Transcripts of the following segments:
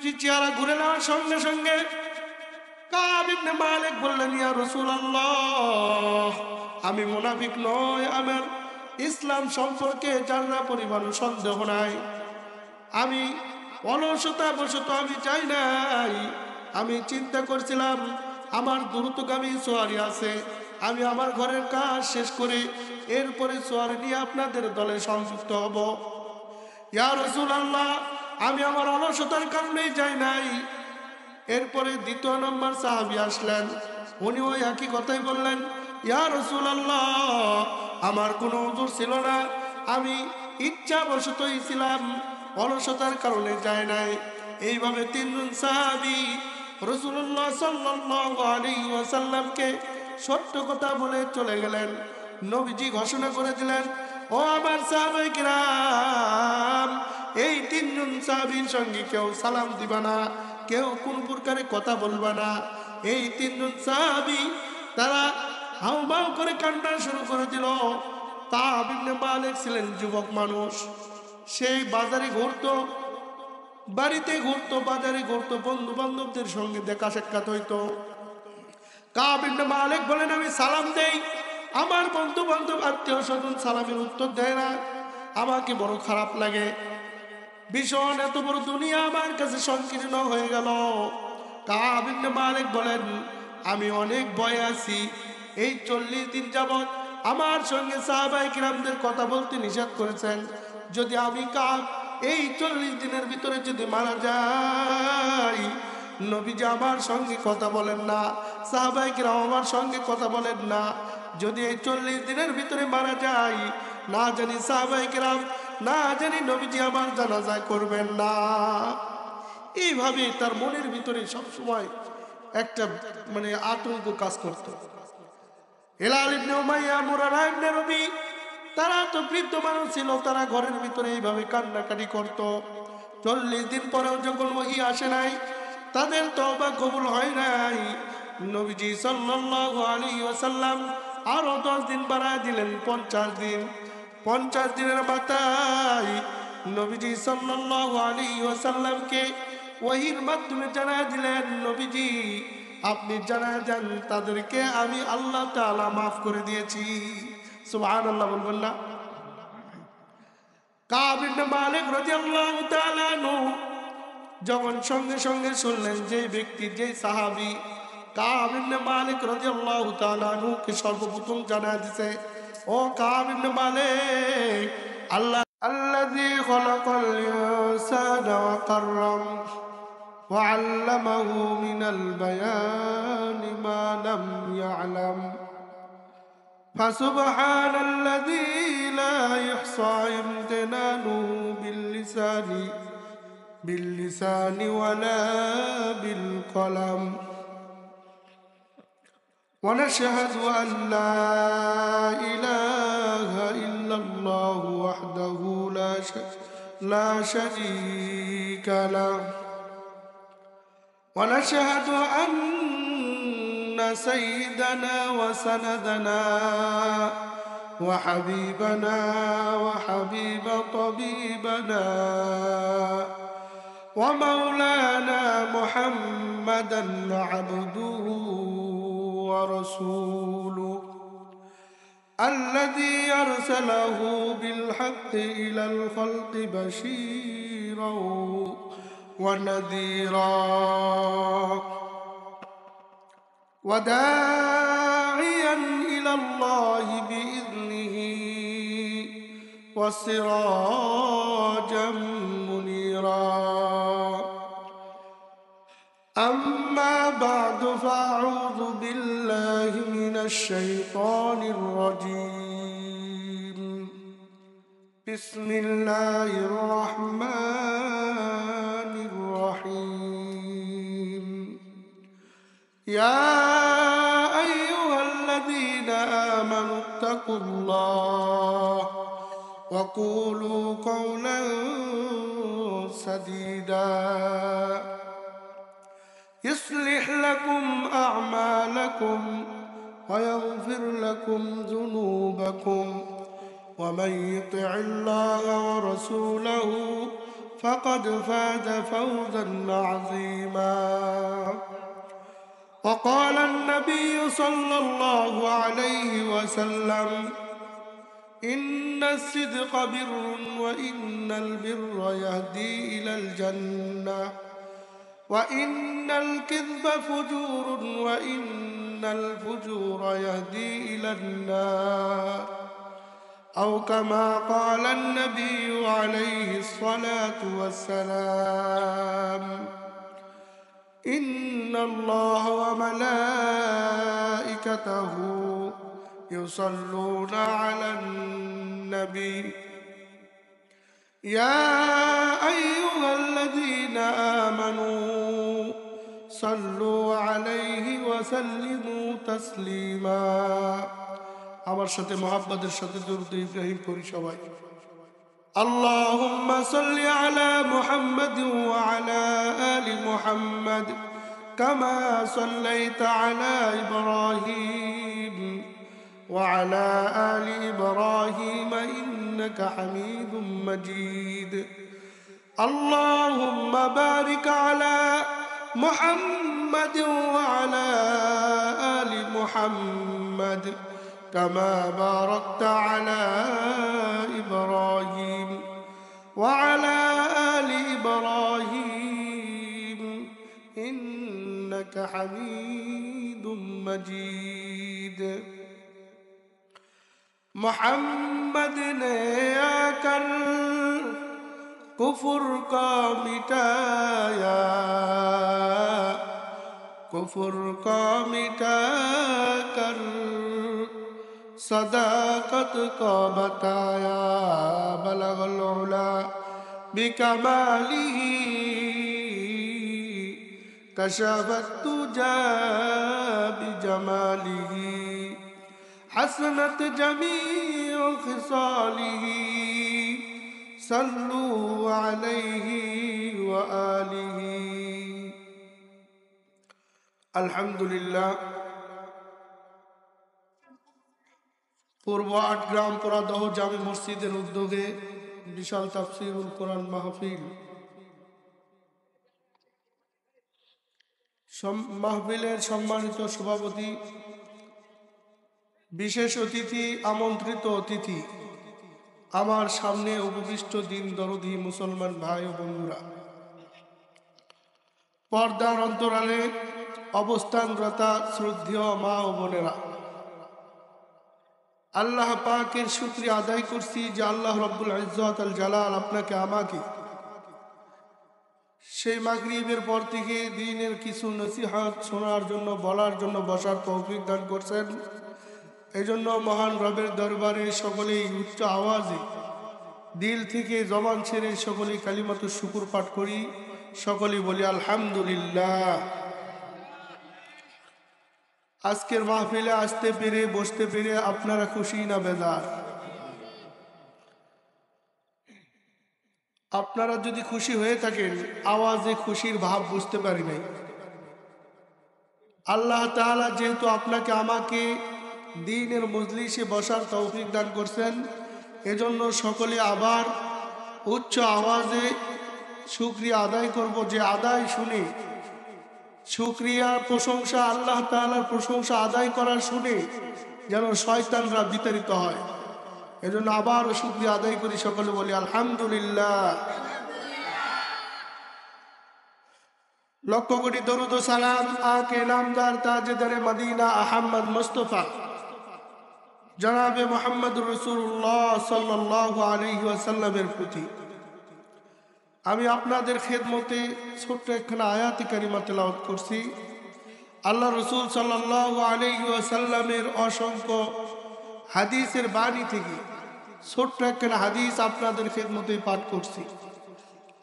নবীজি চেহারা ঘুরে নেওয়ার সঙ্গে সঙ্গে কাব ইবনে মালিক বললেন, ইয়া রাসূলুল্লাহ, আমি মুনাফিক নয়, আমার ইসলাম সম্পর্কে যারা পরিমাণ সন্দেহ নাই। আমি অলসতা বশত আমি চাই নাই, আমি চিন্তা করছিলাম আমার দ্রুতগামী সোয়ারি আছে, আমি আমার ঘরের কাজ শেষ করে এরপরে সোয়ারি নিয়ে আপনাদের দলে সংযুক্ত হব। ইয়া রাসূলুল্লাহ, আমি আমার অলসতার কারণেই যাই নাই। এরপরে দ্বিতীয় নম্বর সাহাবী আসলেন, উনি ওই একই কথাই বললেন, ইয়া রাসূলুল্লাহ, আমার কোনো উযর ছিল না, আমি ইচ্ছাবশতই ছিলাম, অলসতার কারণে যায় নাই। এইভাবে তিনজন সাহাবী রাসূলুল্লাহ সাল্লাল্লাহু আলাইহি ওয়াসাল্লামকে সত্য কথা বলে চলে গেলেন। নবীজি ঘোষণা করে দিলেন, ও আমার সাহাবায়ে কিরাম, এই তিনজন সাহাবীর সঙ্গে কেউ সালাম দিবা না, কেউ কোন প্রকারে কথা বলবা না। এই তিনজন সাহাবী তারা হাউমাউ করে কান্না শুরু করে দিল। কাব ইবনে মালিক ছিলেন যুবক মানুষ, সেই বাজারে ঘুরতো, বাড়িতে ঘুরতো, বাজারে ঘুরতো, বন্ধু বান্ধবদের সঙ্গে দেখা সাক্ষাৎ হইতো। কাব ইবনে মালিক বলেন, আমি সালাম দেই, আমার বন্ধু বান্ধব আত্মীয় স্বজন সালামের উত্তর দেয় না, আমাকে বড় খারাপ লাগে। ভীষণ এত বড় দুনিয়া আমার কাছে সংকীর্ণ হয়ে গেল। কাব ইবনে মালিক বলেন, আমি অনেক ভয়ে আছি, এই 40 দিন যাবৎ আমার সঙ্গে সাহাবায়ে কিরামদের কথা বলতে নিষেধ করেছেন। যদি আমি কাব এই 40 দিনের ভিতরে যদি মারা যাই, নবীজি আমার সঙ্গে কথা বলেন না, সাহাবায়ে কিরাম আমার সঙ্গে কথা বলেন না, যদি এই 40 দিনের ভিতরে মারা যাই, না জানি সাহাবায়ে কিরাম, না জানি নবীজি আমার জানাজা করবেন না। এইভাবে তার মনের ভিতরে সবসময় একটা আতঙ্ক কাজ করত। হিলাল ইবনে উমাইয়া, মুরারা ইবনে রবি, তারা তো বৃদ্ধ মানুষ ছিল, তারা ঘরের ভিতরে এইভাবে কান্নাকাটি করত। 40 দিন পরেও যখন ওহী আসে নাই, তাদের তওবা কবুল হয় নাই, নবীজি সাল্লাল্লাহু আলাইহি ওয়াসাল্লাম আরো 10 দিন বাড়ায় দিলেন, 50 দিন। 50 দিনের মাথায় নবীজি সাল্লাল্লাহু আলাইহি ওয়াসাল্লামকে ওহীর মাধ্যমে জানায় দিলেন, নবীজি আপনি জানায় দেন তাদেরকে আমি আল্লাহ তাআলা মাফ করে দিয়েছি। সুবহানাল্লাহ বলবেন না? কাব ইবনে মালিক রাদিয়াল্লাহু তাআলা আনহু যখন সঙ্গে সঙ্গে শুনলেন যে ব্যক্তি, যে সাহাবী কাব ইবনে মালিক রাদিয়াল্লাহু তাআলা আনহুকে সর্বপ্রথম জানায় দিয়েছে, ও কাব ইবনে মালিক, আল্লাহ আল্লাযী খলাকাল ইনসানা ওয়া কাররাম ওয়া আল্লামাহু মিনাল বায়ানি মা লাম ইয়ালাম ফাসুবহানাল্লাযী লা ইহসা ইমতিনানুহু বিল্লিসানি ওয়ালা বিল কলম ونشهد أن لا إله إلا الله وحده لا شريك له ونشهد أن سيدنا وسندنا وحبيبنا وحبيب طبيبنا ومولانا محمدا عبده ورسوله الذي أرسله بالحق إلى الخلق بشيرا ونذيرا وداعيا إلى الله بإذنه وسراجا منيرا. أما بعد فأعوذ بالله من الشيطان الرجيم. بسم الله الرحمن الرحيم. يا أيها الذين آمنوا اتقوا الله وقولوا قولا سديدا يصلح لكم أعمالكم ويغفر لكم ذنوبكم ومن يطع الله ورسوله فقد فاز فوزا عظيما. وقال النبي صلى الله عليه وسلم: إن الصدق بر وإن البر يهدي إلى الجنة وإن الكذب فجور وإن الفجور يهدي إلى النار، أو كما قال النبي عليه الصلاة والسلام. إن الله وملائكته يصلون على النبي يا أيها الذين آمنوا صلوا عليه وسلموا تسليما. আমার সাথে মুহাব্বতের সাথে দরুদ ইব্রাহিম পড়ি সবাই। اللهم صل على محمد وعلى آل محمد كما صليت على إبراهيم وعلى آل إبراهيم إنك حميد مجيد. اللهم بارك على محمد وعلى آل محمد كما باركت على إبراهيم وعلى آل إبراهيم إنك حميد مجيد. محمد نے آ کر کفر کا مٹایا، کفر کا مٹا کر صداقت کو بتایا. بلغ العلا بکمالہ کشف الدجى بجمالہ حسنت جميع خصاله صلوا عليه وآله. আলহামদুলিল্লাহ। পূর্ব আটগ্রাম পোড়াদহ জামে মসজিদের উদ্যোগে বিশাল তাফসীরুল কোরআন মাহফিল। মাহফিলের সম্মানিত সভাপতি, বিশেষ অতিথি, আমন্ত্রিত অতিথি, আমার সামনে উপবিষ্ট দিন দরদি মুসলমান ভাই ও বন্ধুরা, পর্দার অন্তরালে অবস্থানরতা শ্রদ্ধেয় মা ও বোনেরা, আল্লাহ পাকের শুকরিয়া আদায় করছি যে আল্লাহ রব্বুল ইজ্জত আল জালাল আপনাকে আমাকে সেই মাগরিবের পর থেকে দ্বীনের কিছু নসিহত শোনার জন্য, বলার জন্য বসার তৌফিক দান করছেন। এই জন্য মহান রবের দরবারে সকলেই উচ্চ আওয়াজে দিল থেকে জবান ছেড়ে সকলেই কালিমাতুশ শুকুর পাঠ করি, সকলেই বলি আলহামদুলিল্লাহ। আজকের মাহফিলে আসতে পেরে, বসতে পেরে আপনারা খুশি না বেজার? আপনারা যদি খুশি হয়ে থাকেন, আওয়াজে খুশির ভাব বুঝতে পারি নাই। আল্লাহ তাআলা যেহেতু আপনাকে আমাকে দ্বীনের মজলিসে বসার তৌফিক দান করছেন, এজন্য সকলে আবার উচ্চ আওয়াজে শুকরিয়া আদায় করব। যে আদায় শুনে, শুকরিয়ার প্রশংসা, আল্লাহ তাআলার প্রশংসা আদায় করার শুনে যেন শয়তানরা বিতাড়িত হয়। এজন্য আবার শুকরিয়া আদায় করি, সকলে বলি আলহামদুলিল্লাহ। লক্ষ কোটি দরুদ ও সালাম আকে নামদার তাজদারে মদিনা আহমদ মুস্তাফা জনাবে মুহাম্মদুর রাসূলুল্লাহ সাল্লাল্লাহু আলাইহি ওয়াসাল্লামের প্রতি। আমি আপনাদের খেদমতে ছোট্ট একখানা আয়াতে কারিমা তেলাওয়াত করছি। আল্লাহ রাসূল সাল্লাল্লাহু আলাইহি ওয়াসাল্লামের অসংখ্য হাদিসের বাণী থেকে ছোট্ট একখানা হাদিস আপনাদের খেদমতে পাঠ করছি।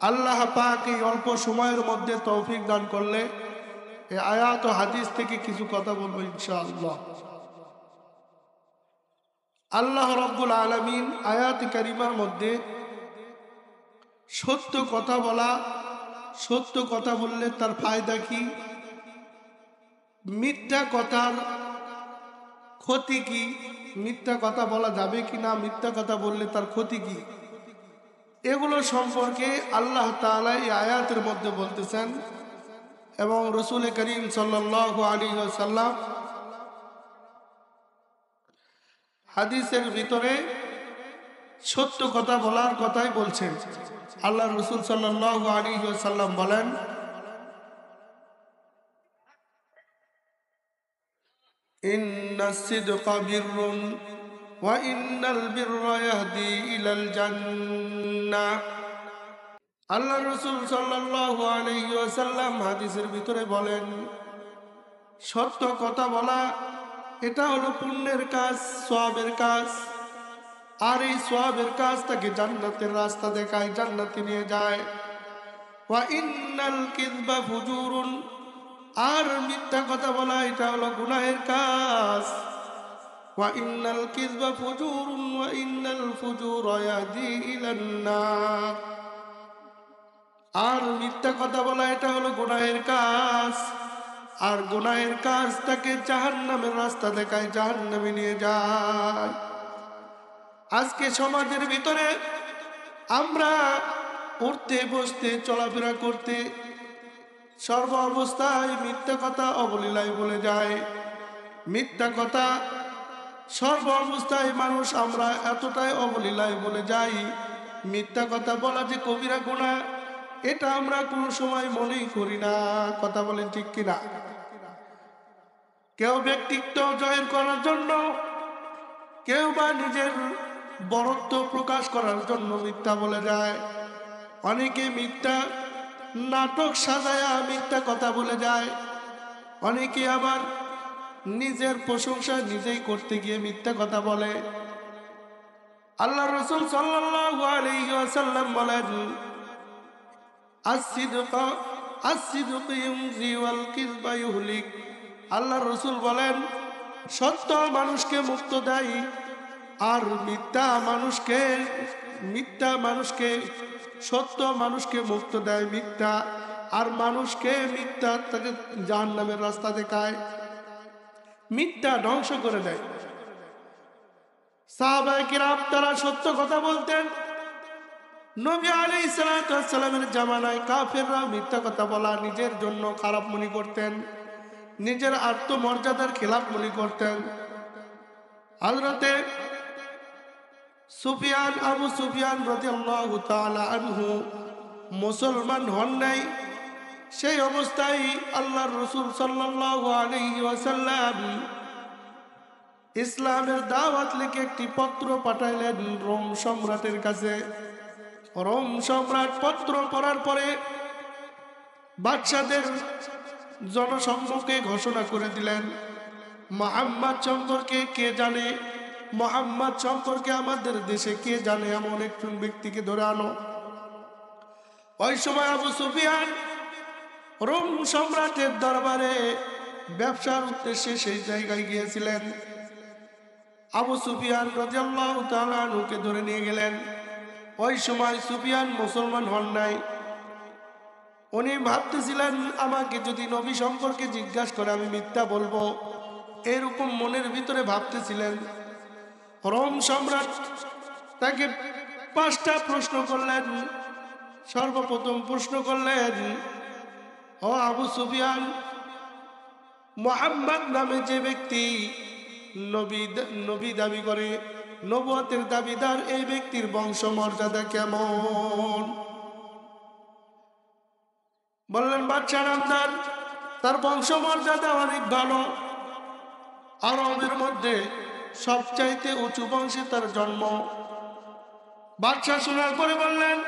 আল্লাহ পাক এই অল্প সময়ের মধ্যে তৌফিক দান করলে এই আয়াত ও হাদিস থেকে কিছু কথা বলবো ইনশাআল্লাহ। আল্লাহ রাব্বুল আলামিন আয়াত কারিমার মধ্যে সত্য কথা বলা, সত্য কথা বললে তার ফায়দা কি, মিথ্যা কথার ক্ষতি কি, মিথ্যা কথা বলা যাবে কি না, মিথ্যা কথা বললে তার ক্ষতি কি, এগুলো সম্পর্কে আল্লাহ তাআলা এই আয়াতের মধ্যে বলতেছেন এবং রাসূল করিম সাল্লাল্লাহু আলাইহি ওয়াসাল্লাম হাদিসের ভিতরে সত্য কথা বলার কথাই বলছেন। আল্লাহ রাসূল সাল্লাল্লাহু আলাইহি ওয়াসাল্লাম বলেন, ইন্নাস সিদকা বিররুন ওয়া ইন্নাল বিররা ইয়াহদি ইলাল জান্নাহ। আল্লাহ রাসূল সাল্লাল্লাহু আলাইহি ওয়াসাল্লাম হাদিসের ভিতরে বলেন, সত্য কথা বলা এটা হলো পুণ্যের কাজ, সওয়াবের কাজ। আর এই সওয়াবের কাজ তাকে জান্নাতের রাস্তা দেখায়, জান্নাতে নিয়ে যায়। ওয়া ইন্নাল কিযবা ফুজুরুন, আর মিথ্যা কথা বলা এটা হলো গুনাহের কাজ। ওয়া ইন্নাল কিযবা ফুজুরুন ওয়া ইন্নাল ফুজুরা ইয়াহদি ইলান নার, আর মিথ্যা কথা বলা এটা হলো গুনাহের কাজ, আর গুনাহের কাজ তাকে জাহান্নামের রাস্তা দেখায়, জাহান্নামে নিয়ে যায়। আজকে সমাজের ভিতরে আমরা উঠতে বসতে চলাফেরা করতে সর্ব অবস্থায় মিথ্যা কথা অবলীলায় বলে যায়। মিথ্যা কথা সর্ব অবস্থায় মানুষ আমরা এতটাই অবলীলায় বলে যাই, মিথ্যা কথা বলা যে কবিরা গুনাহ এটা আমরা কোনো সময় মনেই করি না। কথা বলেন ঠিক কিনা? কেউ ব্যক্তিত্ব জয়ের করার জন্য, কেউ বা নিজের বড়ত্ব প্রকাশ করার জন্য মিথ্যা বলে যায়। অনেকে মিথ্যা নাটক সাজায়া মিথ্যা কথা বলে যায়। অনেকে আবার নিজের প্রশংসা নিজেই করতে গিয়ে মিথ্যা কথা বলে। আল্লাহ রাসূল সাল্লাল্লাহু আলাইহি ওয়াসাল্লাম বলেন, আস-সিদকা আস-সিদকু ইউমজি ওয়াল কিযবা ইউহলিক। আল্লাহ রাসূল বলেন, সত্য মানুষকে মুক্ত দেয়, আর মিথ্যা মানুষকে সত্য মানুষকে মুক্ত দেয় মিথ্যা, আর মানুষকে মিথ্যা তাকে জাহান্নামের রাস্তা দেখায়, মিথ্যা ধ্বংস করে দেয়। সাহাবায়ে কিরাম তারা সত্য কথা বলতেন। নবী আলাইহিস সালাতু ওয়াস সালামের জামানায় কাফেররা মিথ্যা কথা বলা নিজের জন্য খারাপ মনে করতেন, নিজের আত্মমর্যাদার খেলাফ মনে করতেন। হযরতে আবু সুফিয়ান রাদিয়াল্লাহু তাআলা আনহু মুসলমান হন নাই। সেই অবস্থায় আল্লাহর রাসূল সাল্লাল্লাহু আলাইহি ওয়াসাল্লাম ইসলামের দাওয়াত লিখে একটি পত্র পাঠাইলেন রোম সম্রাটের কাছে। রোম সম্রাট পত্র পড়ার পরে বাদশাদের জনসম্মুখে ঘোষণা করে দিলেন, মুহাম্মদ সম্পর্কে কে জানে, মুহাম্মদ সম্পর্কে আমাদের দেশে কে জানে এমন একজন ব্যক্তিকে ধরে আনো। ওই সময় আবু সুফিয়ান রোম সম্রাটের দরবারে ব্যবসার উদ্দেশ্যে সেই জায়গায় গিয়েছিলেন। আবু সুফিয়ান রাদিয়াল্লাহু তাআলা আনহুকে ধরে নিয়ে গেলেন। ওই সময় সুফিয়ান মুসলমান হন নাই। উনি ভাবতেছিলেন আমাকে যদি নবী সম্পর্কে জিজ্ঞাসা করে আমি মিথ্যা বলবো, এরকম মনের ভিতরে ভাবতেছিলেন। রোম সম্রাট তাকে 5টা প্রশ্ন করলেন। সর্বপ্রথম প্রশ্ন করলেন, ও আবু সুফিয়ান, মুহাম্মদ নামে যে ব্যক্তি নবী দাবি করে, নবুয়তের দাবিদার, এই ব্যক্তির বংশমর্যাদা কেমন? বললেন বাদশা নামদার, তার বংশমর্যাদা অনেক ভালো। আরবের মধ্যে সবচাইতে উঁচু বংশে তার জন্ম। বাদশা শোনার পরে বললেন,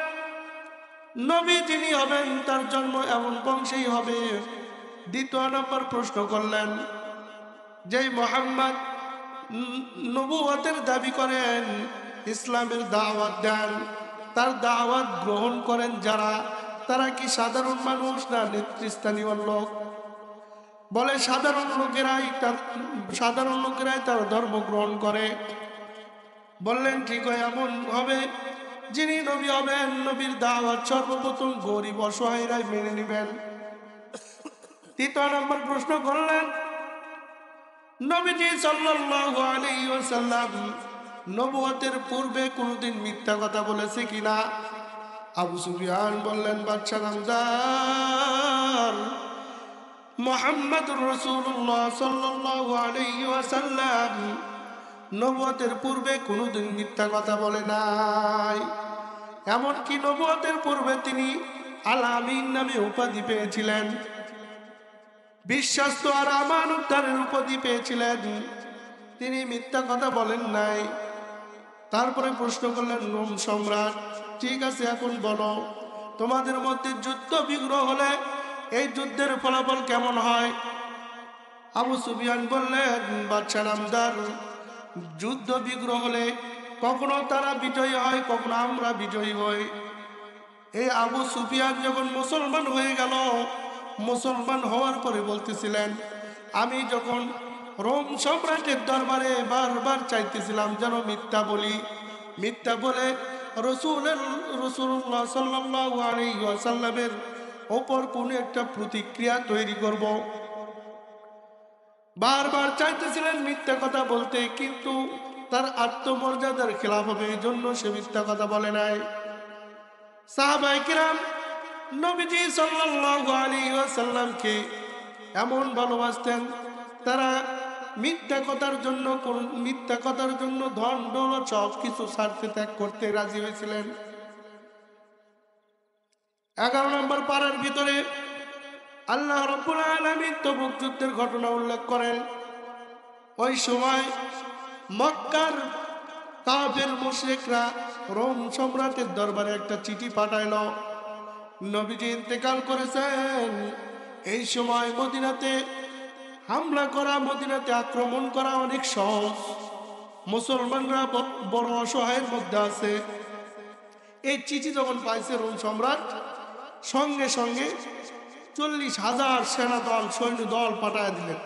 নবী যিনি হবেন তার জন্ম এমন বংশেই হবে। দ্বিতীয় নম্বর প্রশ্ন করলেন, যেই মুহাম্মদ নবুয়তের দাবি করেন, ইসলামের দাওয়াত দেন, তার দাওয়াত গ্রহণ করেন যারা, তারা কি সাধারণ মানুষ না নেতৃস্থানীয় লোক? বলে সাধারণ লোকেরাই তার ধর্ম গ্রহণ করে। বললেন ঠিক হয়, এমন হবে যিনি নবী হবেন, নবীর দাওয়াত সর্বপ্রথম গরিব অসহায়রাই মেনে নেবেন। তৃতীয় নম্বর প্রশ্ন করলেন, নবীজি সাল্লাল্লাহু আলাইহি ওয়াসাল্লাম নবুয়তের পূর্বে কোনোদিন মিথ্যা কথা বলেছে কিনা? আবু সুফিয়ান বললেন, বাদশা নামদার, মুহাম্মদুর রাসূলুল্লাহ সাল্লাল্লাহু আলাইহি ওয়াসাল্লাম নবুয়তের পূর্বে কোনোদিন মিথ্যা কথা বলে নাই। এমনকি নবুয়তের পূর্বে তিনি আল আমিন নামে উপাধি পেয়েছিলেন, বিশ্বস্ত আর আমানতদারের উপাধি পেয়েছিলেন। তিনি মিথ্যা কথা বলেন নাই। তারপরে প্রশ্ন করলেন, রোম সম্রাট, ঠিক আছে, এখন বলো, তোমাদের মধ্যে যুদ্ধ বিগ্রহ হলে এই যুদ্ধের ফলাফল কেমন হয়? আবু সুফিয়ান বললেন, বাদশা নামদার, যুদ্ধ বিগ্রহ হলে কখনো তারা বিজয়ী হয়, কখনো আমরা বিজয়ী হই। এই আবু সুফিয়ান যখন মুসলমান হয়ে গেল, মুসলমান হওয়ার পরে বলতেছিলেন, আমি যখন রোম সম্রাটের দরবারে বারবার চাইতেছিলাম যেন মিথ্যা বলি, মিথ্যা বলে রাসূলুল্লাহ সাল্লাল্লাহু আলাইহি ওয়াসাল্লামের ওপর কোনো একটা প্রতিক্রিয়া তৈরি করব। বারবার চাইতেছিলেন মিথ্যা কথা বলতে, কিন্তু তার আত্মমর্যাদার খেলাফ হবে, এই জন্য সে মিথ্যা কথা বলে নাই। সাহাবায়ে কিরাম নবীজি সাল্লাল্লাহু আলাইহি ওয়াসাল্লামকে এমন ভালোবাসতেন, তারা মিথ্যা কথার জন্য ধন দৌলত সব কিছু ছাড়তে, ত্যাগ করতে রাজি হয়েছিলেন। 11 নম্বর পারার ভিতরে আল্লাহ রাব্বুল আলামিন তবুক যুদ্ধের ঘটনা উল্লেখ করেন। ওই সময় মক্কার কাফের মুশরিকরা রোম সম্রাটের দরবারে একটা চিঠি পাঠাইল, নবীজি ইন্তেকাল করেছেন। এই সময় মদিনাতে হামলা করা, মদিনাতে আক্রমণ করা অনেক সহজ, মুসলমানরা বড় অসহায়ের মধ্যে আছে। এই চিঠি যখন পাইছে রোম সম্রাট, সঙ্গে সঙ্গে 40,000 সেনা দল, সৈন্য দল পাঠায় দিলেন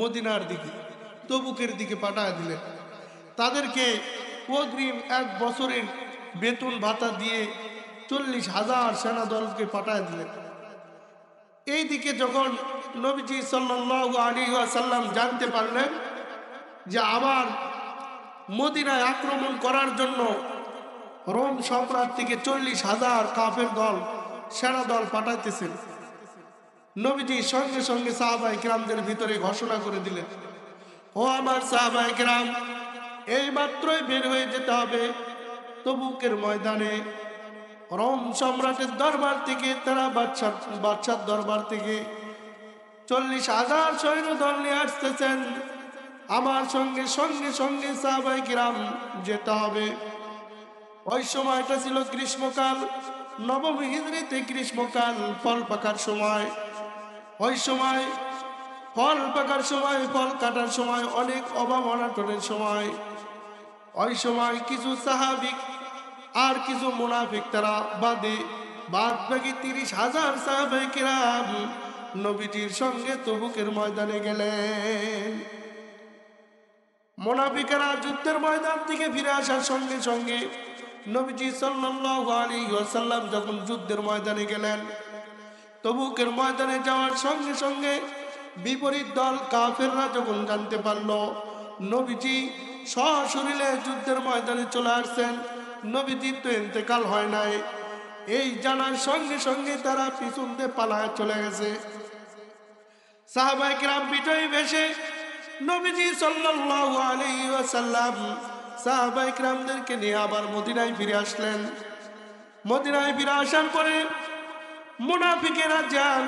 মদিনার দিকে, তবুকের দিকে পাঠায় দিলেন। তাদেরকে অগ্রিম 1 বছরের বেতন ভাতা দিয়ে 40,000 সেনা দলকে পাঠায় দিলেন। এই দিকে যখন নবীজি সাল্লাল্লাহু আলাইহি ওয়াসাল্লাম জানতে পারলেন যে আবার মদিনায় আক্রমণ করার জন্য রোম সম্রাট থেকে 40,000 কাফের দল, সেনা দল পাঠাইতেছেন, নবীজি সঙ্গে সঙ্গে সাহাবায়ে কিরামদের ভিতরে ঘোষণা করে দিলেন, ও আমার সাহাবায়ে কিরাম, এই মাত্রই বের হয়ে যেতে হবে তবুকের ময়দানে। রোম সম্রাটের দরবার থেকে, তারা বাদশার দরবার থেকে 40,000 সৈন্য দল নিয়ে আসতেছেন। আমার সঙ্গে সঙ্গে সঙ্গে সাহাবায়ে কিরাম যেতে হবে। ওই সময়টা ছিল গ্রীষ্মকাল, নবম হিজরিতে গ্রীষ্মকাল, ফল পাকার সময়। ওই সময় ফল পাকার সময়, ফল কাটার সময়, অনেক অভাব অনাটনের সময়। ওই সময় কিছু সাহাবী আর কিছু মুনাফিক, তারা বাদ বাকি 30,000 সাহাবায়ে কিরাম নবীজির সঙ্গে তবুকের ময়দানে গেলেন। মুনাফিকেরা যুদ্ধের ময়দান থেকে ফিরে আসার সঙ্গে সঙ্গে নবীজি সাল্লাল্লাহু আলাইহি ওয়াসাল্লাম যখন যুদ্ধের ময়দানে গেলেন, তবুকের ময়দানে যাওয়ার সঙ্গে সঙ্গে বিপরীত দল কাফেররা যখন জানতে পারল নবীজি সশরীরে যুদ্ধের ময়দানে চলে আসছেন, নবীজির তো ইন্তেকাল হয় নাই, এই জানার সঙ্গে সঙ্গে তারা পিছন দিয়ে পালায় চলে গেছে। সাহাবায়ে কিরাম বিজয়ী বেশে নবীজি সাল্লাল্লাহু আলাইহি ওয়াসাল্লাম সাহাবায়ে কিরামদেরকে নিয়ে আবার মদিনায় ফিরে আসলেন। মদিনায় ফিরে আসার পরে মুনাফিকেরা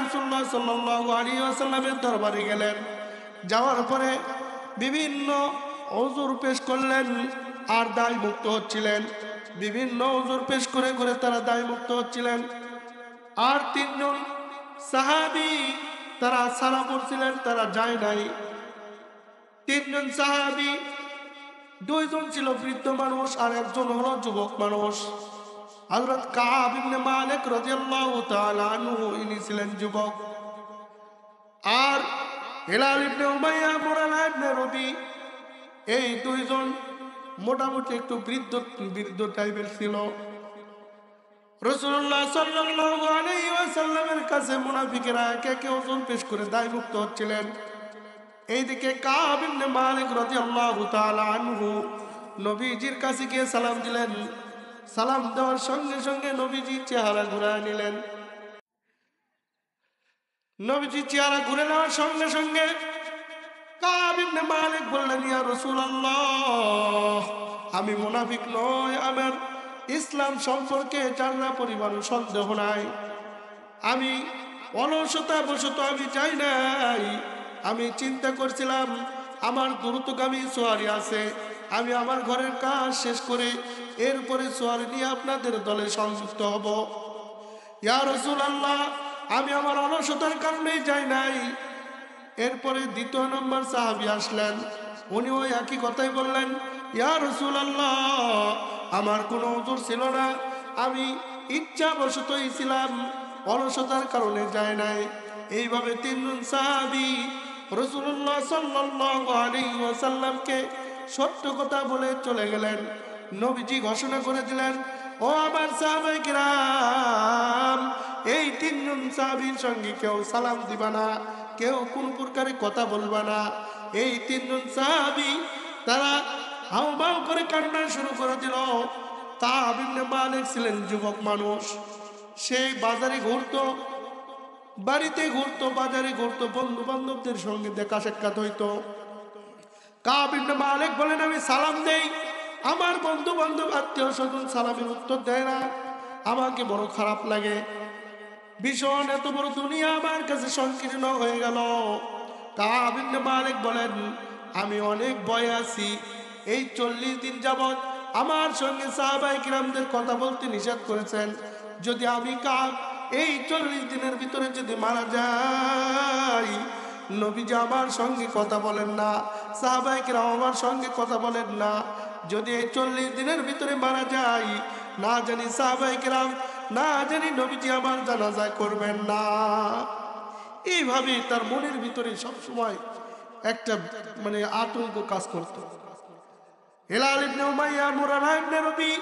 রাসূলুল্লাহ সাল্লাল্লাহু আলাইহি ওয়াসাল্লামের দরবারে গেলেন। যাওয়ার পরে বিভিন্ন ওযর পেশ করলেন আর দায় মুক্ত হচ্ছিলেন। বিভিন্ন ওযর পেশ করে করে তারা দায় মুক্ত হচ্ছিলেন। আর 3 জন সাহাবী তারা সারা পড়ছিলেন, তারা যায় নাই। 3 জন সাহাবী, 2 জন ছিল বৃদ্ধ মানুষ আর 1 জন হলো যুবক মানুষ। হযরত কাব ইবনে মালিক রাদিয়াল্লাহু তাআলা আনহু, ইনি ছিলেন যুবক, আর হিলাল ইবনে উমাইয়া, মুরানা ইবনে রবি, এই 2 জন মোটামুটি একটু বৃদ্ধ টাইপের ছিল। রাসূলুল্লাহ সাল্লাল্লাহু আলাইহি ওয়াসাল্লামের কাছে মুনাফিকেরা একে একে ওজন পেশ করে দায় মুক্ত হচ্ছিলেন। এইদিকে কাব ইবনে মালিক রাদিয়াল্লাহু তাআলা আনহু নবীজির কাছে গিয়ে সালাম দিলেন, সালাম দেওয়ার সঙ্গে সঙ্গে নবীজি চেহারা ঘুরায় নিলেন। নবীজি চেহারা ঘুরে নেওয়ার সঙ্গে সঙ্গে কাব ইবনে মালিক বললেন, ইয়া রাসূলুল্লাহ, আমি মুনাফিক নয়, আমার ইসলাম সম্পর্কে জানা পরিমাণ সন্দেহ নাই। আমি অলসতা বশত আমি যাই নাই। আমি চিন্তা করছিলাম আমার দ্রুতগামী সোয়ারি আছে, আমি আমার ঘরের কাজ শেষ করে এরপরে সোয়ারি নিয়ে আপনাদের দলে সংযুক্ত হব। ইয়া রাসূলুল্লাহ, আমি আমার অলসতার কারণেই যাই নাই। এরপরে দ্বিতীয় নম্বর সাহাবী আসলেন, উনি ওই একই কথাই বললেন, ইয়া রাসূলুল্লাহ, আমার কোনো ওযর ছিল না, আমি ইচ্ছাবশতই ছিলাম, অলসতার কারণে যায় নাই। এইভাবে তিনজন সাহাবী রাসূলুল্লাহ সাল্লাল্লাহু আলাইহি ওয়াসাল্লামকে সত্য কথা বলে চলে গেলেন। নবীজি ঘোষণা করে দিলেন, ও আমার সাহাবায়ে কিরাম, এই তিনজন সাহাবীর সঙ্গে কেউ সালাম দিবা না, কেউ কোন প্রকারে কথা বলবা না। এই তিনজন সাহাবী তারা হাউমাউ করে কান্না শুরু করে দিল। কাব ইবনে মালিক ছিলেন যুবক মানুষ, সেই বাজারে ঘুরতো, বাড়িতে ঘুরতো, বাজারে ঘুরতো, বন্ধু বান্ধবদের সঙ্গে দেখা সাক্ষাৎ হইতো। কাব ইবনে মালিক বলেন, আমি সালাম দেই, আমার বন্ধু বান্ধব আত্মীয় স্বজন সালামের উত্তর দেয় না, আমাকে বড় খারাপ লাগে। ভীষণ এত বড় দুনিয়া আমার কাছে সংকীর্ণ হয়ে গেল। কাব ইবনে মালিক বলেন, আমি অনেক ভয়ে আছি। এই 40 দিন যাবৎ আমার সঙ্গে সাহাবায়ে কিরামদের কথা বলতে নিষেধ করেছেন। যদি আমি কাব এই 40 দিনের ভিতরে যদি মারা যাই, নবীজি আমার সঙ্গে কথা বলেন না, সাহাবায়ে কিরাম আমার সঙ্গে কথা বলেন না, যদি এই 40 দিনের ভিতরে মারা যাই, না জানি সাহাবায়ে কিরাম, না জানি নবীজি আমার জানাজা করবেন না। এইভাবে তার মনের ভিতরে সবসময় একটা আতঙ্ক কাজ করত। হিলাল ইবনে উমাইয়া, মুরারা ইবনে রবি,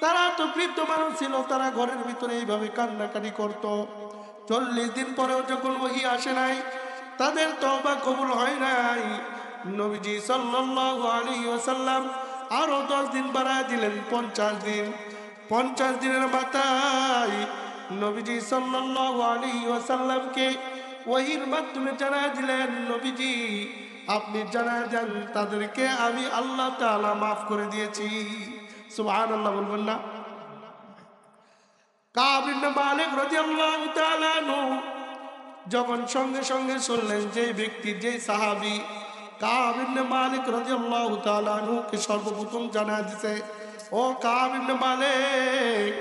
তারা তো বৃদ্ধ মানুষ ছিল, তারা ঘরের ভিতরে এইভাবে কান্নাকাটি করত। 40 দিন পরেও যখন ওহী আসে নাই, তাদের তওবা কবুল হয় নাই, নবীজি সাল্লাল্লাহু আলাইহি ওয়াসাল্লাম আরো 10 দিন বাড়ায় দিলেন, 50 দিন। 50 দিনের মাথায় নবীজি সাল্লাল্লাহু আলাইহি ওয়াসাল্লামকে ওহীর মাধ্যমে জানায় দিলেন, নবীজি আপনি জানায় দেন তাদেরকে আমি আল্লাহ তাআলা মাফ করে দিয়েছি। সুবহানাল্লাহ বলবেন না? কাব ইবনে মালিক রাদিয়াল্লাহু তাআলা আনহু যখন সঙ্গে সঙ্গে শুনলেন যে ব্যক্তি, যে সাহাবী কাব ইবনে মালিক রাদিয়াল্লাহু তাআলা আনহুকে সর্বপ্রথম জানায় দিয়েছে, ও কাব ইবনে মালিক,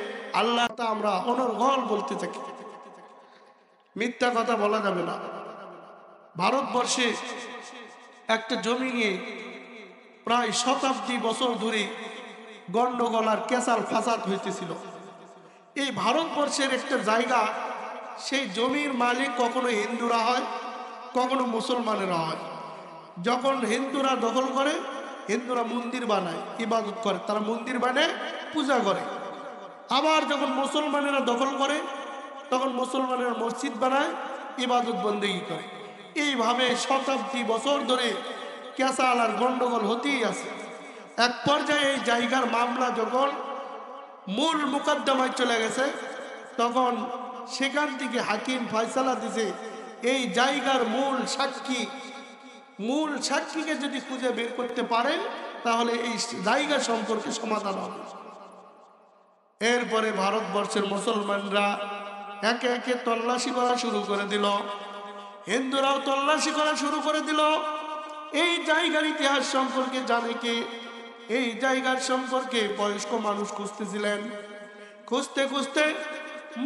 আল্লাহ তা আমরা অনর্গল বলতে থাকি, মিথ্যা কথা বলা যাবে না। ভারতবর্ষে একটা জমি নিয়ে প্রায় শতাব্দী বছর ধরে গন্ডগোল আর কেসাল ফাসাদ হইতেছিল। এই ভারতবর্ষের একটা জায়গা, সেই জমির মালিক কখনো হিন্দুরা হয়, কখনো মুসলমানেরা হয়। যখন হিন্দুরা দখল করে, হিন্দুরা মন্দির বানায়, ইবাদত করে, তারা মন্দির বানায় পূজা করে। আবার যখন মুসলমানেরা দখল করে, তখন মুসলমানেরা মসজিদ বানায়, ইবাদত বন্দেগী করে। এইভাবে শতাব্দী বছর ধরে কেসাল আর গন্ডগোল হতেই আছে। এক পর্যায়ে এই জায়গার মামলা যখন মূল মুকদ্দমায় চলে গেছে, তখন সেখান থেকে হাকিম ফয়সালা দিছে, এই জায়গার মূল সাক্ষীকে যদি খুঁজে বের করতে পারে, তাহলে এই জায়গা সম্পর্কে সমাধান হবে। এরপরে ভারতবর্ষের মুসলমানরা একে একে তল্লাশি করা শুরু করে দিল, হিন্দুরাও তল্লাশি করা শুরু করে দিল। এই জায়গার ইতিহাস সম্পর্কে জানে কে? এই জায়গার সম্পর্কে বয়স্ক মানুষ খুঁজতেছিলেন। খুঁজতে খুঁজতে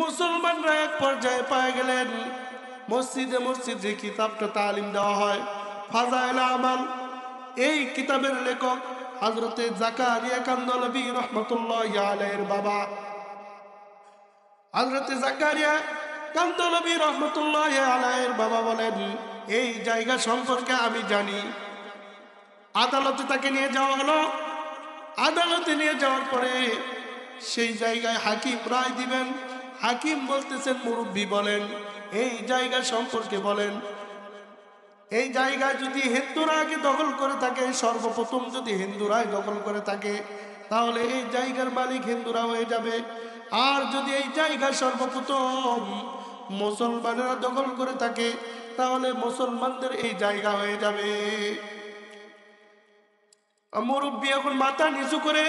মুসলমানরা এক পর্যায়ে পেয়ে গেলেন, মসজিদে মসজিদে কিতাবটা তালিম দেওয়া হয়, ফাজাইল আমাল। এই কিতাবের লেখক হযরতে জাকারিয়া কান্দলবী রাহমাতুল্লাহি আলাইহির বাবা। হযরতে জাকারিয়া কান্দলবী রাহমাতুল্লাহি আলাইহির বাবা বলেন, এই জায়গা সম্পর্কে আমি জানি। আদালতে তাকে নিয়ে যাওয়া হলো। আদালতে নিয়ে যাওয়ার পরে সেই জায়গায় হাকিম রায় দিবেন। হাকিম বলতেছেন, মুরব্বী বলেন, এই জায়গা সম্পর্কে বলেন। এই জায়গায় যদি হিন্দুরা আগে দখল করে থাকে, সর্বপ্রথম যদি হিন্দুরাই দখল করে থাকে, তাহলে এই জায়গার মালিক হিন্দুরা হয়ে যাবে। আর যদি এই জায়গা সর্বপ্রথম মুসলমানেরা দখল করে থাকে, তাহলে মুসলমানদের এই জায়গা হয়ে যাবে। মুরব্বী এখন মাথা নিচু করে,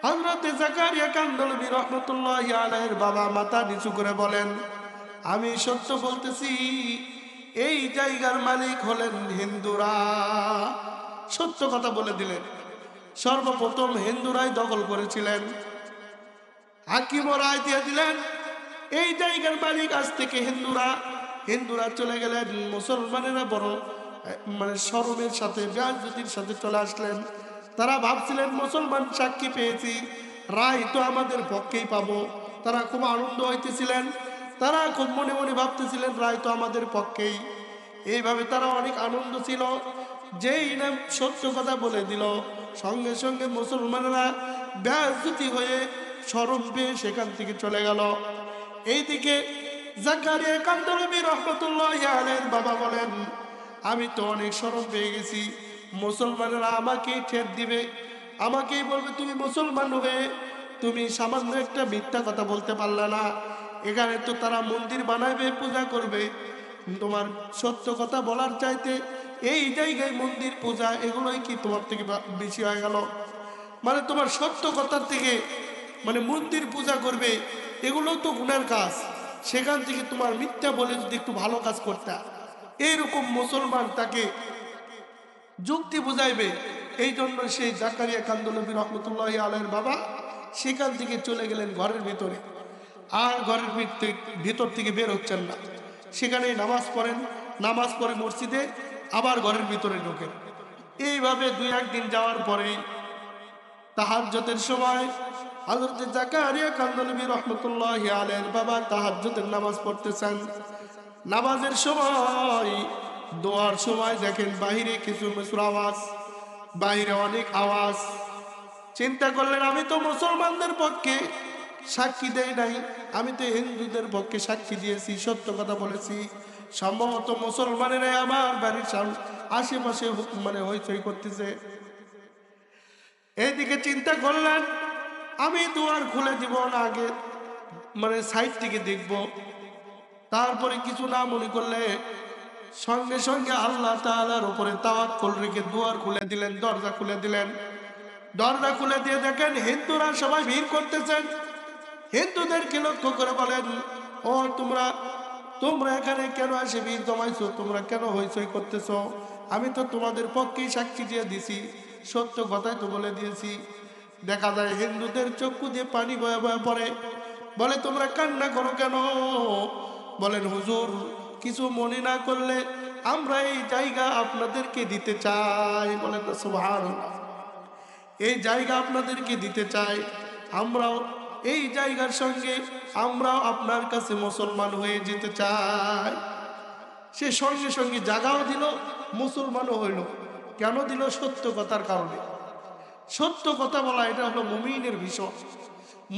হযরত জাকারিয়া কান্দলবী রাহমাতুল্লাহি আলাইহির বাবা মাথা নিচু করে বলেন, আমি সত্য বলতেছি, এই জায়গার মালিক হলেন হিন্দুরা। সত্য কথা বলে দিলেন। সর্বপ্রথম হিন্দুরাই দখল করেছিলেন। হাকিম রায় দিয়ে দিলেন, এই জায়গার মালিক আজ থেকে হিন্দুরা। হিন্দুরা চলে গেলেন, মুসলমানেরা বড় শরমের সাথে, বেয়াজ্জতির সাথে চলে আসলেন। তারা ভাবছিলেন মুসলমান সাক্ষী পেয়েছি, রায় তো আমাদের পক্ষেই পাবো। তারা খুব আনন্দ হইতেছিলেন, তারা খুব মনে মনে ভাবতেছিলেন রায় তো আমাদের পক্ষেই। এইভাবে তারা অনেক আনন্দ ছিল। যেই না সত্য কথা বলে দিল, সঙ্গে সঙ্গে মুসলমানেরা বেয়াজ্জতি হয়ে শরম পেয়ে সেখান থেকে চলে গেল। এইদিকে জাকারিয়া কান্দলবী রাহমাতুল্লাহি আলাইহির বাবা বলেন, আমি তো অনেক শরম পেয়ে গেছি। মুসলমানেরা আমাকেই ঠেট দিবে, আমাকেই বলবে তুমি মুসলমান হয়ে তুমি সামান্য একটা মিথ্যা কথা বলতে পারলে না। এখানে তো তারা মন্দির বানাবে, পূজা করবে। তোমার সত্য কথা বলার চাইতে এই জায়গায় মন্দির পূজা, এগুলোই কি তোমার থেকে বেশি হয়ে গেল? মানে তোমার সত্য কথার থেকে মন্দির পূজা করবে, এগুলো তো গুনার কাজ। সেখান থেকে তোমার মিথ্যা বলে যদি একটু ভালো কাজ করতে, এইরকম মুসলমান তাকে যুক্তি বুঝাইবে। এই জন্য সেই জাকারিয়া কান্দলবী রাহমাতুল্লাহি আলাইহির বাবা সেখান থেকে চলে গেলেন ঘরের ভিতরে। আর ঘরের ভিতর থেকে বের হচ্ছেন না, সেখানে নামাজ পড়েন। নামাজ পড়ে মসজিদে আবার ঘরের ভিতরে ঢোকেন। এইভাবে 2-1 দিন যাওয়ার পরেই তাহাজ্জুদের সময় হযরত জাকারিয়া কান্দলবী রাহমাতুল্লাহি আলাইহির বাবা তাহাজ্জুদের নামাজ পড়তেছেন। নামাজের সময়, দোয়ার সময় দেখেন বাহিরে কিছু মিছর আওয়াজ, বাহিরে অনেক আওয়াজ। চিন্তা করলেন, আমি তো মুসলমানদের পক্ষে সাক্ষী দেই নাই, আমি তো হিন্দুদের পক্ষে সাক্ষী দিয়েছি, সত্য কথা বলেছি। সম্ভবত মুসলমানেরাই আমার বাড়ির আশেপাশে হইচই করতেছে। এইদিকে চিন্তা করলেন, আমি দুয়ার খুলে দিব না, আগে সাইড থেকে দেখব। তারপরে কিছু না মনে করলে সঙ্গে সঙ্গে আল্লাহ তাআলার উপরে তাওয়াক্কুল রেখে দুয়ার খুলে দিলেন, দরজা খুলে দিলেন। দরজা খুলে দিয়ে দেখেন হিন্দুরা সবাই ভিড় করতেছেন। হিন্দুদেরকে লক্ষ্য করে বলেন, ও তোমরা এখানে কেন এসে ভিড় জমাইছো? তোমরা কেন হইচই করতেছো? আমি তো তোমাদের পক্ষেই সাক্ষী দিয়ে দিছি, সত্য কথাই তো বলে দিয়েছি। দেখা যায় হিন্দুদের চক্ষু দিয়ে পানি বয়ে বয়ে পড়ে। বলে, তোমরা কান্না করো কেন? বলেন, হুজুর কিছু মনে না করলে আমরা এই জায়গা আপনাদেরকে দিতে চাই। বলেন না সুবহানাল্লাহ। এই জায়গা আপনাদেরকে দিতে চাই, আমরাও এই জায়গার সঙ্গে আমরাও আপনার কাছে মুসলমান হয়ে যেতে চাই। সে সঙ্গে সঙ্গে জায়গাও দিল, মুসলমানও হইল। কেন দিল? সত্য কথার কারণে। সত্য কথা বলা এটা হলো মুমিনের বিষয়,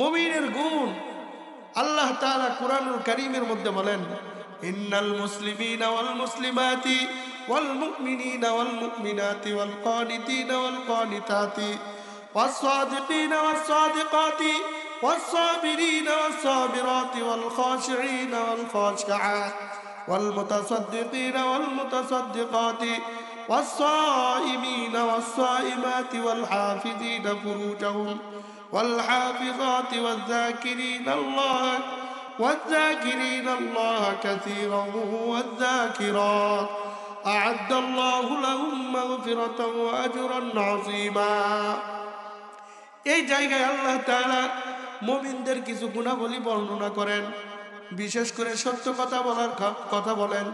মুমিনের গুণ। আল্লাহ তাআলা কুরআনুল কারীমের মধ্যে বলেন, ইন্নাল মুসলিমিনা ওয়াল মুসলিমাতি ওয়াল মুমিনিনা ওয়াল মুমিনাতি ওয়াল কানিতিনা ওয়াল কানিতাতি ওয়াস সাদিকিনা ওয়াস সাদিকাতি ওয়াস সাবিরিনা ওয়াস সাবিরাতি ওয়াল খাশিঈনা ওয়াল খাশিআত ওয়াল মুতাসাদ্দিকিনা ওয়াল মুতাসাদ্দিকাতি ওয়াস সাইমিনা ওয়াস সাইমাতি ওয়াল হাফিযিনা ফুরুজাহুম والحافظات والذاكرين الله كثيرا والذاكرات أعد الله لهم مغفرة وأجرا عظيما। এই জায়গায় আল্লাহ তাআলা মুমিনদের কিছু গুণাবলী বর্ণনা করেন। বিশেষ করে সত্য কথা বলার কথা বলেন।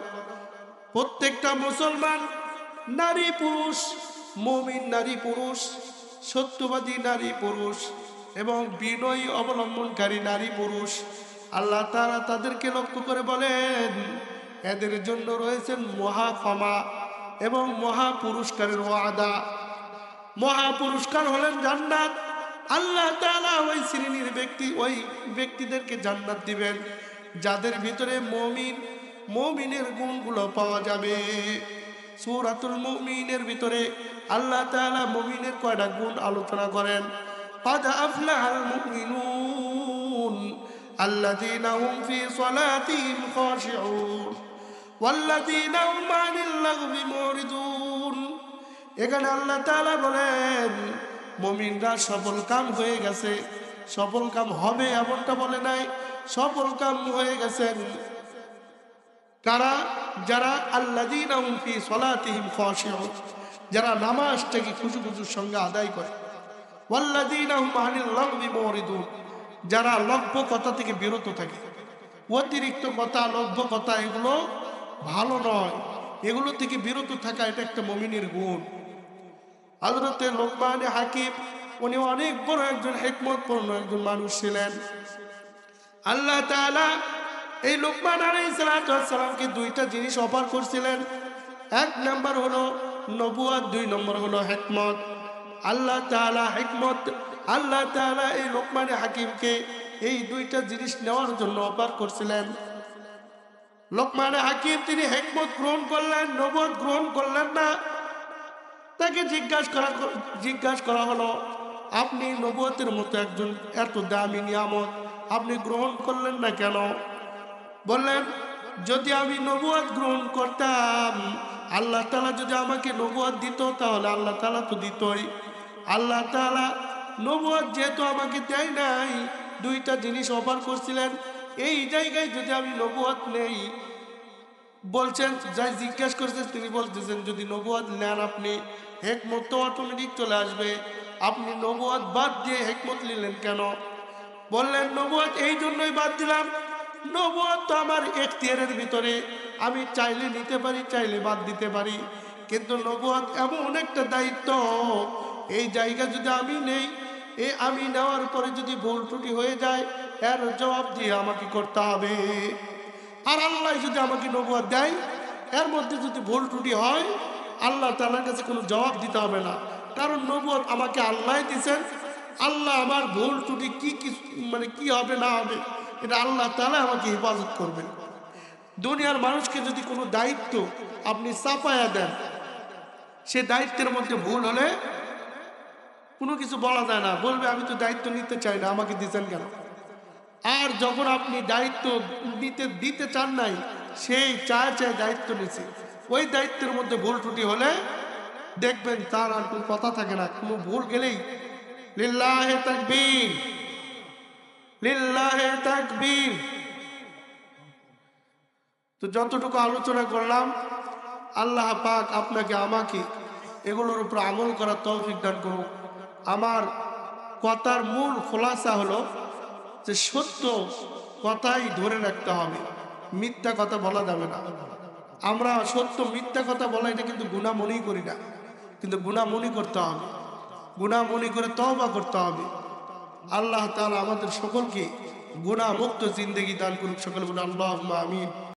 প্রত্যেকটা মুসলমান নারী পুরুষ, মুমিন নারী পুরুষ, সত্যবাদী নারী পুরুষ এবং বিনয়ী অবলম্বনকারী নারী পুরুষ, আল্লাহ তাআলা তাদেরকে লক্ষ্য করে বলেন, এদের জন্য রয়েছেন মহা ক্ষমা এবং মহা পুরস্কারের ওয়াদা। মহা পুরস্কার হলেন জান্নাত। আল্লাহ তাআলা ওই শ্রেণীর ওই ব্যক্তিদেরকে জান্নাত দিবেন যাদের ভিতরে মুমিনের গুণগুলো পাওয়া যাবে। সূরাতুল মুমিনের ভিতরে আল্লাহ তাআলা মুমিনের কয়টা গুণ আলোচনা করেন। قد أفلح المؤمنون الذين هم في صلاتهم خاشعون والذين هم عن اللغو معرضون। এখানে আল্লাহ তাআলা বলেন মুমিনরা সফল কাম হয়ে গেছে, সফল কাম হবে এমনটা বলে নাই, সফল কাম হয়ে গেছেন কারা? যারা আল্লাযীনা হুম ফি সলাতিহিম খাশিউন, যারা নামাজটাকে খুশুখুশুর সঙ্গে আদায় করে। ওয়াল্লাযীনা হুম আনিল লাগবি মুরিদুন, যারা লব্ধ কথা থেকে বিরত থাকে। অতিরিক্ত কথা, লব্ধ কথা এগুলো ভালো নয়, এগুলো থেকে বিরত থাকা এটা একটা মুমিনের গুণ। হযরতে লোকমান হাকিম উনি অনেক বড় একজন হিকমতপূর্ণ একজন মানুষ ছিলেন। আল্লাহ তাআলা এই লোকমান আলাইহিস সালামকে দুইটা জিনিস অফার করছিলেন। এক নাম্বার হলো নবুয়ত, দুই নম্বর হলো হিকমত। আল্লাহ তাআলা এই লোকমান হাকিমকে এই দুইটা জিনিস নেওয়ার জন্য অফার করছিলেন। লোকমান হাকিম তিনি হিকমত গ্রহণ করলেন, নবুয়ত গ্রহণ করলেন না। তাকে জিজ্ঞাসা করা হলো, আপনি নবুয়তের মতো একজন এত দামি নিয়ামত আপনি গ্রহণ করলেন না কেন? বললেন, যদি আমি নবুয়ত গ্রহণ করতাম, আল্লাহ তাআলা যদি আমাকে নবুয়ত দিত তাহলে আল্লাহ তাআলা তো দিতই। আল্লাহ তাআলা নবুয়ত যেহেতু আমাকে দেয় নাই, দুইটা জিনিস অফার করছিলেন, এই জায়গায় যদি আমি নবুয়ত নেই, বলছেন যাই জিজ্ঞাসা করছেন তিনি বলতেছেন যদি নবুয়ত নেন আপনি হিকমত তো অটোমেটিক চলে আসবে, আপনি নবুয়ত বাদ দিয়ে হিকমত নিলেন কেন? বললেন নবুয়ত এই জন্যই বাদ দিলাম, নবুয়ত তো আমার এখতিয়ারের ভিতরে, আমি চাইলে নিতে পারি, চাইলে বাদ দিতে পারি, কিন্তু নবুয়ত এমন একটা দায়িত্ব, এই জায়গা যদি আমি নেই, আমি নেওয়ার পরে যদি ভুল ত্রুটি হয়ে যায় এর জবাব দিয়ে আমাকে করতে হবে। আর আল্লাহ যদি আমাকে নবুয়ত দেয়, এর মধ্যে যদি ভুল ত্রুটি হয় আল্লাহ তাআলার কাছে কোনো জবাব দিতে হবে না, কারণ নবুয়ত আমাকে আল্লাহ দিয়েছেন। আল্লাহ আমার ভুল ত্রুটি কি হবে না হবে এটা আল্লাহ তাআলা আমাকে হেফাজত করবেন। দুনিয়ার মানুষকে যদি কোনো দায়িত্ব আপনি চাপায়া দেন, সে দায়িত্বের মধ্যে ভুল হলে কোনো কিছু বলা যায় না, বলবে আমি তো দায়িত্ব নিতে চাই না, আমাকে দিচ্ছেন কেন? আর যখন আপনি দায়িত্ব দিতে চান নাই, সেই চায় দায়িত্ব নিছে, ওই দায়িত্বের মধ্যে ভুল ত্রুটি হলে দেখবেন তার আর কোনো কথা থাকে না, কোনো ভুল গেলেই লিল্লাহে তাকবীর, লিল্লাহে তাকবীর। তো যতটুকু আলোচনা করলাম, আল্লাহ পাক আপনাকে আমাকে এগুলোর উপর আমল করার তৌফিক দান করুন। আমার কথার মূল খোলাসা হলো যে সত্য কথাই ধরে রাখতে হবে, মিথ্যা কথা বলা যাবে না। আমরা সত্য মিথ্যা কথা বলা এটা কিন্তু গুনাহ মনেই করি না, কিন্তু গুনাহ মনে করতে হবে, গুনাহ মনে করে তওবা করতে হবে। আল্লাহ তাআলা আমাদের সকলকে গুনাহ মুক্ত জিন্দেগি দান করুন। সকল বলুন আল্লাহুম্মা আমিন।